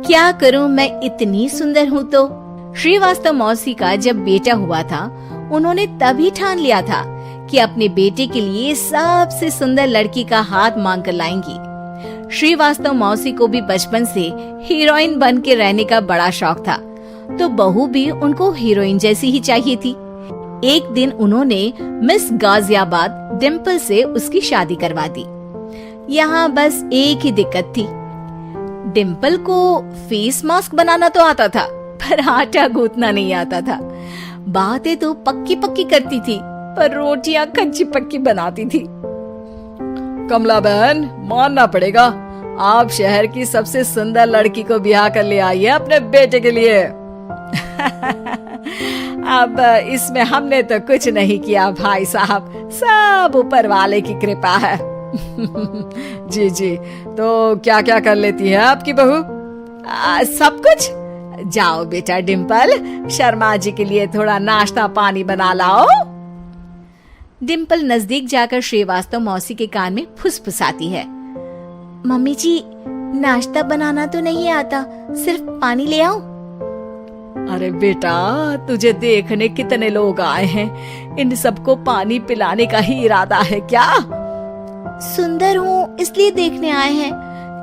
क्या करूं, मैं इतनी सुंदर हूं तो। श्रीवास्तव मौसी का जब बेटा हुआ था, उन्होंने तभी ठान लिया था कि अपने बेटे के लिए सबसे सुंदर लड़की का हाथ मांग कर लाएंगी। श्रीवास्तव मौसी को भी बचपन से हीरोइन बन के रहने का बड़ा शौक था, तो बहू भी उनको हीरोइन जैसी ही चाहिए थी। एक दिन उन्होंने मिस गाजियाबाद डिम्पल से उसकी शादी करवा दी। यहाँ बस एक ही दिक्कत थी, डिम्पल को फेस मास्क बनाना तो आता था, पर आटा गूंथना नहीं आता था। बातें तो पक्की पक्की करती थी, पर रोटियां कच्ची पक्की बनाती थी। कमला बहन, मानना पड़ेगा, आप शहर की सबसे सुंदर लड़की को ब्याह कर ले आई है अपने बेटे के लिए। अब इसमें हमने तो कुछ नहीं किया भाई साहब, सब ऊपर वाले की कृपा है। जी जी, तो क्या क्या कर लेती है आपकी बहू? सब कुछ। जाओ बेटा डिम्पल, शर्मा जी के लिए थोड़ा नाश्ता पानी बना लाओ। डिम्पल नजदीक जाकर श्रीवास्तव मौसी के कान में फुसफुसाती है। मम्मी जी, नाश्ता बनाना तो नहीं आता, सिर्फ पानी ले आओ। अरे बेटा, तुझे देखने कितने लोग आए हैं, इन सबको पानी पिलाने का ही इरादा है क्या? सुंदर हूँ इसलिए देखने आए हैं।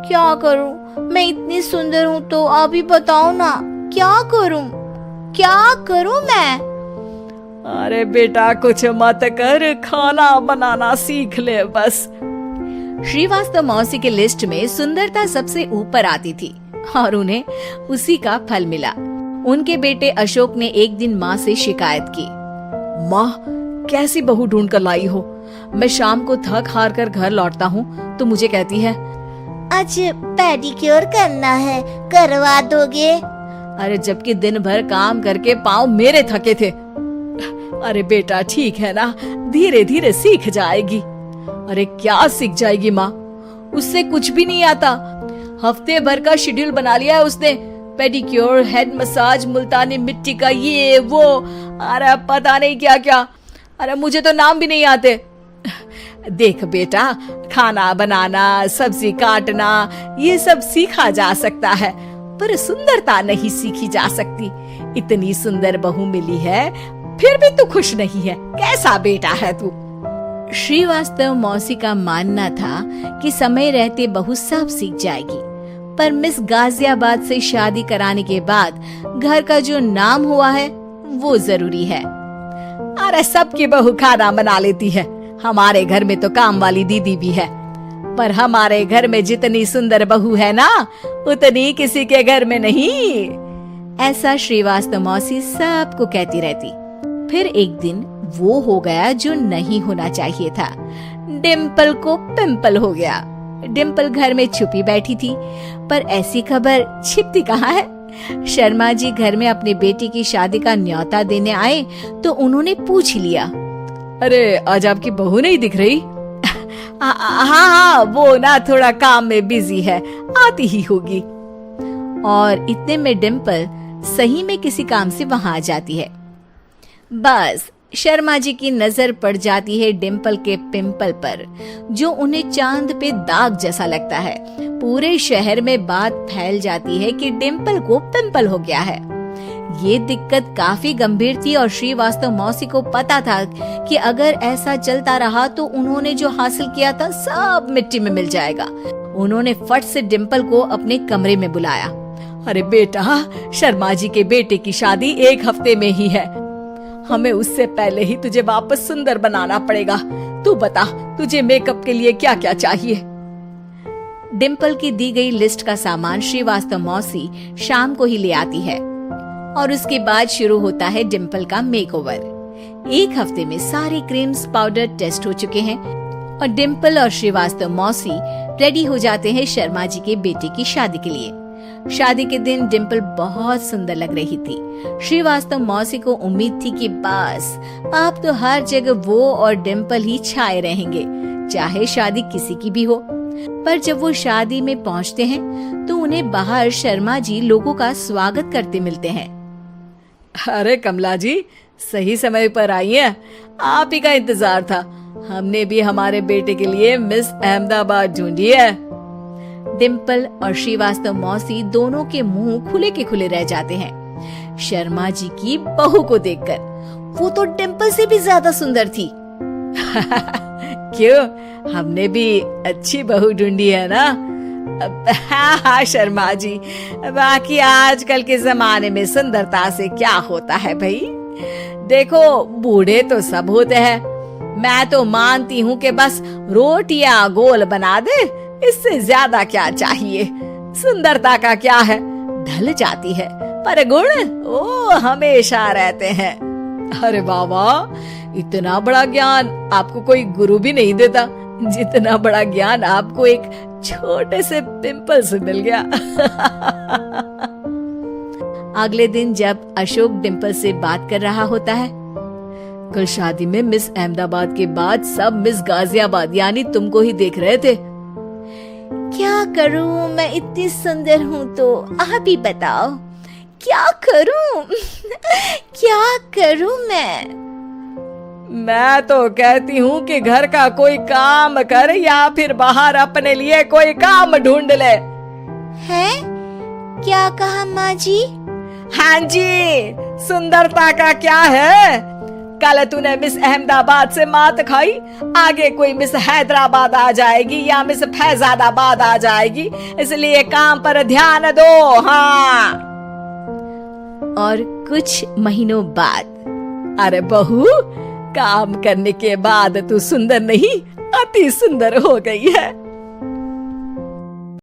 क्या करूँ, मैं इतनी सुंदर हूँ तो आप ही बताओ ना, क्या करूँ मैं? अरे बेटा, कुछ मत कर, खाना बनाना सीख ले बस। श्रीवास्तव मौसी के लिस्ट में सुंदरता सबसे ऊपर आती थी और उन्हें उसी का फल मिला। उनके बेटे अशोक ने एक दिन माँ से शिकायत की। माँ, कैसी बहू ढूंढ कर लाई हो? मैं शाम को थक हार कर घर लौटता हूँ तो मुझे कहती है, आज पेडिक्योर करना है, करवा दोगे? अरे जबकि दिन भर काम करके पाँव मेरे थके थे। अरे बेटा ठीक है ना, धीरे धीरे सीख जाएगी। अरे क्या सीख जाएगी माँ, उससे कुछ भी नहीं आता। हफ्ते भर का शेड्यूल बना लिया है उसने, पेडिक्योर, हेड मसाज, मुल्तानी मिट्टी का ये वो, अरे पता नहीं क्या क्या। अरे मुझे तो नाम भी नहीं आते। देख बेटा, खाना बनाना, सब्जी काटना, ये सब सीखा जा सकता है, पर सुंदरता नहीं सीखी जा सकती। इतनी सुंदर बहू मिली है, फिर भी तू खुश नहीं है, कैसा बेटा है तू? श्रीवास्तव मौसी का मानना था कि समय रहते बहू सब सीख जाएगी, पर मिस गाजियाबाद से शादी कराने के बाद घर का जो नाम हुआ है वो जरूरी है। अरे सबकी बहू खाना बना लेती है, हमारे घर में तो काम वाली दीदी भी है, पर हमारे घर में जितनी सुंदर बहू है ना, उतनी किसी के घर में नहीं। ऐसा श्रीवास्तव मौसी सबको कहती रहती। फिर एक दिन वो हो गया जो नहीं होना चाहिए था, डिम्पल को पिंपल हो गया। डिम्पल घर में छुपी बैठी थी, पर ऐसी खबर छिपती कहाँ है। शर्मा जी घर में अपने बेटी की शादी का न्योता देने आए तो उन्होंने पूछ लिया, अरे आज आपकी बहू नहीं दिख रही? हाँ, वो ना थोड़ा काम में बिजी है, आती ही होगी। और इतने में डिम्पल सही में किसी काम से वहां आ जाती है। बस शर्मा जी की नजर पड़ जाती है डिम्पल के पिंपल पर, जो उन्हें चांद पे दाग जैसा लगता है। पूरे शहर में बात फैल जाती है कि डिम्पल को पिंपल हो गया है। ये दिक्कत काफी गंभीर थी और श्रीवास्तव मौसी को पता था कि अगर ऐसा चलता रहा तो उन्होंने जो हासिल किया था सब मिट्टी में मिल जाएगा। उन्होंने फट से डिम्पल को अपने कमरे में बुलाया। अरे बेटा, शर्मा जी के बेटे की शादी 1 हफ्ते में ही है, हमें उससे पहले ही तुझे वापस सुंदर बनाना पड़ेगा। तू बता, तुझे मेकअप के लिए क्या क्या चाहिए? डिम्पल की दी गई लिस्ट का सामान श्रीवास्तव मौसी शाम को ही ले आती है और उसके बाद शुरू होता है डिम्पल का मेकओवर। 1 हफ्ते में सारे क्रीम्स पाउडर टेस्ट हो चुके हैं और डिम्पल और श्रीवास्तव मौसी रेडी हो जाते हैं शर्मा जी के बेटे की शादी के लिए। शादी के दिन डिम्पल बहुत सुंदर लग रही थी। श्रीवास्तव मौसी को उम्मीद थी कि बस अब तो हर जगह वो और डिम्पल ही छाए रहेंगे, चाहे शादी किसी की भी हो। पर जब वो शादी में पहुंचते हैं तो उन्हें बाहर शर्मा जी लोगों का स्वागत करते मिलते हैं। अरे कमला जी, सही समय पर आई हैं, आप ही का इंतजार था। हमने भी हमारे बेटे के लिए मिस अहमदाबाद ढूंढी है। डिम्पल और श्रीवास्तव मौसी दोनों के मुंह खुले के खुले रह जाते हैं शर्मा जी की बहू को देखकर। वो तो डिम्पल से भी ज्यादा सुंदर थी। क्यों, हमने भी अच्छी बहू ढूंढी है ना? हाँ शर्मा जी, बाकी आजकल के जमाने में सुंदरता से क्या होता है भाई। देखो, बूढ़े तो सब होते हैं, मैं तो मानती हूँ कि बस रोटियां गोल बना दे, इससे ज्यादा क्या चाहिए। सुंदरता का क्या है, ढल जाती है, पर गुण वो हमेशा रहते हैं। अरे बाबा, इतना बड़ा ज्ञान आपको कोई गुरु भी नहीं देता जितना बड़ा ज्ञान आपको एक छोटे से पिंपल से मिल गया। अगले दिन जब अशोक डिम्पल से बात कर रहा होता है, कल शादी में मिस अहमदाबाद के बाद सब मिस गाजियाबाद यानी तुमको ही देख रहे थे। क्या करूं, मैं इतनी सुंदर हूं तो आप ही बताओ क्या करूं। क्या करूं मैं तो कहती हूँ कि घर का कोई काम कर या फिर बाहर अपने लिए कोई काम ढूंढ ले। है? क्या कहा माँ जी? हाँ जी, सुंदरता का क्या है। कल तूने मिस अहमदाबाद से मात खाई, आगे कोई मिस हैदराबाद आ जाएगी या मिस फैजाबाद आ जाएगी, इसलिए काम पर ध्यान दो। हाँ। और कुछ महीनों बाद, अरे बहू, काम करने के बाद तू सुंदर नहीं, अति सुंदर हो गई है।